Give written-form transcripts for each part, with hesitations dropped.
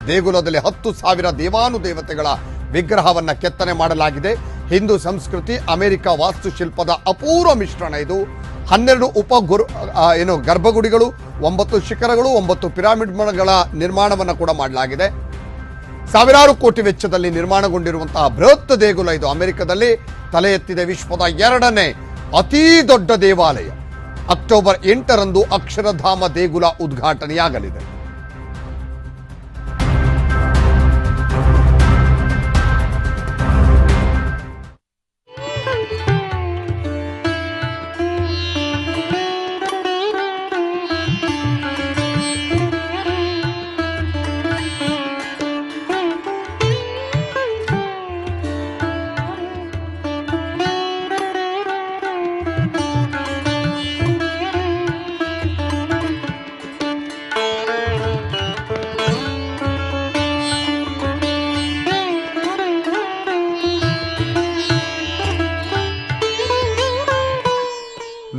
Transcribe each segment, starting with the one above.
ದೇಗುಲದಲ್ಲಿ 10,000 ದೇವಾನುದೇವತೆಗಳ ವಿಗ್ರಹವನ್ನ ಕೆತ್ತನೆ ಮಾಡಲಾಗಿದೆ. ಹಿಂದೂ ಸಂಸ್ಕೃತಿ ಅಮೆರಿಕ ವಾಸ್ತುಶಿಲ್ಪದ ಅಪೂರ್ವ ಮಿಶ್ರಣ ಇದು. 12 ಗರ್ಭಗುಡಿಗಳು, 9 ಶಿಖರಗಳು, 9 ಪಿರಾಮಿಡ್ಗಳ ನಿರ್ಮಾಣವನ್ನು ಕೂಡ ಮಾಡಲಾಗಿದೆ. ಸಾವಿರಾರು ಕೋಟಿ ವೆಚ್ಚದಲ್ಲಿ ನಿರ್ಮಾಣಗೊಂಡಿರುವಂತಹ ಬೃಹತ್ ದೇಗುಲ ಇದು. ಅಮೆರಿಕದಲ್ಲಿ ತಲೆ ಎತ್ತಿದೆ. ವಿಶ್ವದ 2ನೇ ಅತೀ ದೊಡ್ಡ ದೇವಾಲಯ. ಅಕ್ಟೋಬರ್ 8ರಂದು ಅಕ್ಷರಧಾಮ ದೇಗುಲ ಉದ್ಘಾಟನೆಯಾಗಲಿದೆ.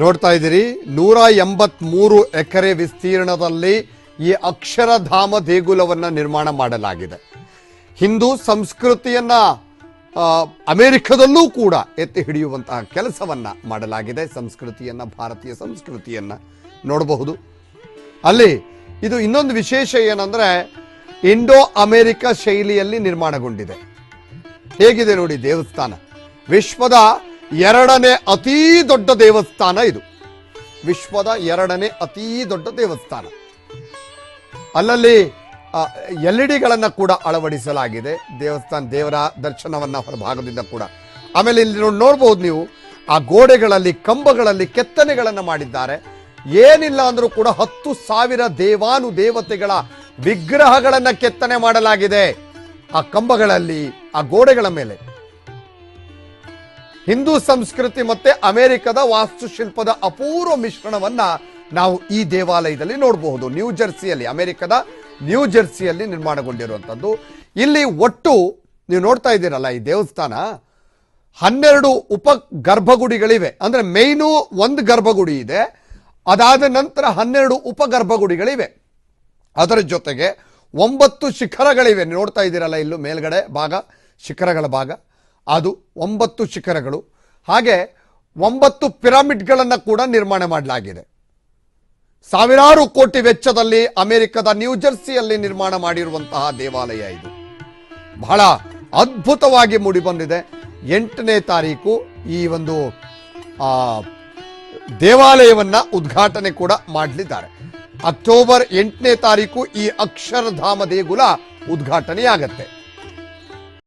ನೋಡ್ತಾ ಇದ್ದೀರಿ, 183 ಎಕರೆ ವಿಸ್ತೀರ್ಣದಲ್ಲಿ ಈ ಅಕ್ಷರಧಾಮ ದೇಗುಲವನ್ನ ನಿರ್ಮಾಣ ಮಾಡಲಾಗಿದೆ. ಹಿಂದೂ ಸಂಸ್ಕೃತಿಯನ್ನ ಅಮೆರಿಕದಲ್ಲೂ ಕೂಡ ಎತ್ತಿ ಹಿಡಿಯುವಂತಹ ಕೆಲಸವನ್ನ ಮಾಡಲಾಗಿದೆ. ಸಂಸ್ಕೃತಿಯನ್ನ, ಭಾರತೀಯ ಸಂಸ್ಕೃತಿಯನ್ನ ನೋಡಬಹುದು. ಅಲ್ಲಿ ಇದು ಇನ್ನೊಂದು ವಿಶೇಷ ಏನಂದ್ರೆ ಇಂಡೋ ಅಮೆರಿಕ ಶೈಲಿಯಲ್ಲಿ ನಿರ್ಮಾಣಗೊಂಡಿದೆ. ಹೇಗಿದೆ ನೋಡಿ ದೇವಸ್ಥಾನ. ವಿಶ್ವದ 2ನೇ ಅತೀ ದೊಡ್ಡ ದೇವಸ್ಥಾನ ಇದು. ವಿಶ್ವದ 2ನೇ ಅತೀ ದೊಡ್ಡ ದೇವಸ್ಥಾನ. ಅಲ್ಲಲ್ಲಿ LED ಕೂಡ ಅಳವಡಿಸಲಾಗಿದೆ. ದೇವರ ದರ್ಶನವನ್ನ ಹೊರಭಾಗದಿಂದ ಕೂಡ. ಆಮೇಲೆ ಇಲ್ಲಿ ನೋಡಬಹುದು ನೀವು, ಆ ಗೋಡೆಗಳಲ್ಲಿ, ಕಂಬಗಳಲ್ಲಿ ಕೆತ್ತನೆಗಳನ್ನು ಮಾಡಿದ್ದಾರೆ. ಏನಿಲ್ಲ ಅಂದ್ರೂ ಕೂಡ 10,000 ದೇವಾನುದೇವತೆಗಳ ವಿಗ್ರಹಗಳನ್ನ ಕೆತ್ತನೆ ಮಾಡಲಾಗಿದೆ ಆ ಕಂಬಗಳಲ್ಲಿ, ಆ ಗೋಡೆಗಳ ಮೇಲೆ. ಹಿಂದೂ ಸಂಸ್ಕೃತಿ ಮತ್ತೆ ಅಮೆರಿಕದ ವಾಸ್ತುಶಿಲ್ಪದ ಅಪೂರ್ವ ಮಿಶ್ರಣವನ್ನ ನಾವು ಈ ದೇವಾಲಯದಲ್ಲಿ ನೋಡಬಹುದು. ನ್ಯೂಜೆರ್ಸಿಯಲ್ಲಿ, ಅಮೆರಿಕದ ನ್ಯೂಜೆರ್ಸಿಯಲ್ಲಿ ನಿರ್ಮಾಣಗೊಂಡಿರುವಂಥದ್ದು. ಇಲ್ಲಿ ಒಟ್ಟು ನೀವು ನೋಡ್ತಾ ಇದ್ದೀರಲ್ಲ, ಈ ದೇವಸ್ಥಾನ 12 ಉಪ ಗರ್ಭಗುಡಿಗಳಿವೆ. ಅಂದ್ರೆ ಮೇಯ್ನು 1 ಗರ್ಭಗುಡಿ ಇದೆ. ಅದಾದ ನಂತರ 12 ಉಪ ಗರ್ಭಗುಡಿಗಳಿವೆ. ಅದರ ಜೊತೆಗೆ 9 ಶಿಖರಗಳಿವೆ. ನೋಡ್ತಾ ಇದ್ದೀರಲ್ಲ ಇಲ್ಲೂ ಮೇಲ್ಗಡೆ ಭಾಗ, ಶಿಖರಗಳ ಭಾಗ, ಅದು 9 ಶಿಖರಗಳು. ಹಾಗೆ 9 ಪಿರಾಮಿಡ್ಗಳನ್ನು ಕೂಡ ನಿರ್ಮಾಣ ಮಾಡಲಾಗಿದೆ. ಸಾವಿರಾರು ಕೋಟಿ ವೆಚ್ಚದಲ್ಲಿ ಅಮೆರಿಕದ ನ್ಯೂಜೆರ್ಸಿಯಲ್ಲಿ ನಿರ್ಮಾಣ ಮಾಡಿರುವಂತಹ ದೇವಾಲಯ ಇದು. ಬಹಳ ಅದ್ಭುತವಾಗಿ ಮೂಡಿಬಂದಿದೆ. 8ನೇ ತಾರೀಕು ಈ ಒಂದು ದೇವಾಲಯವನ್ನ ಉದ್ಘಾಟನೆ ಕೂಡ ಮಾಡಲಿದ್ದಾರೆ. ಅಕ್ಟೋಬರ್ 8ನೇ ತಾರೀಕು ಈ ಅಕ್ಷರಧಾಮ ದೇಗುಲ ಉದ್ಘಾಟನೆಯಾಗತ್ತೆ.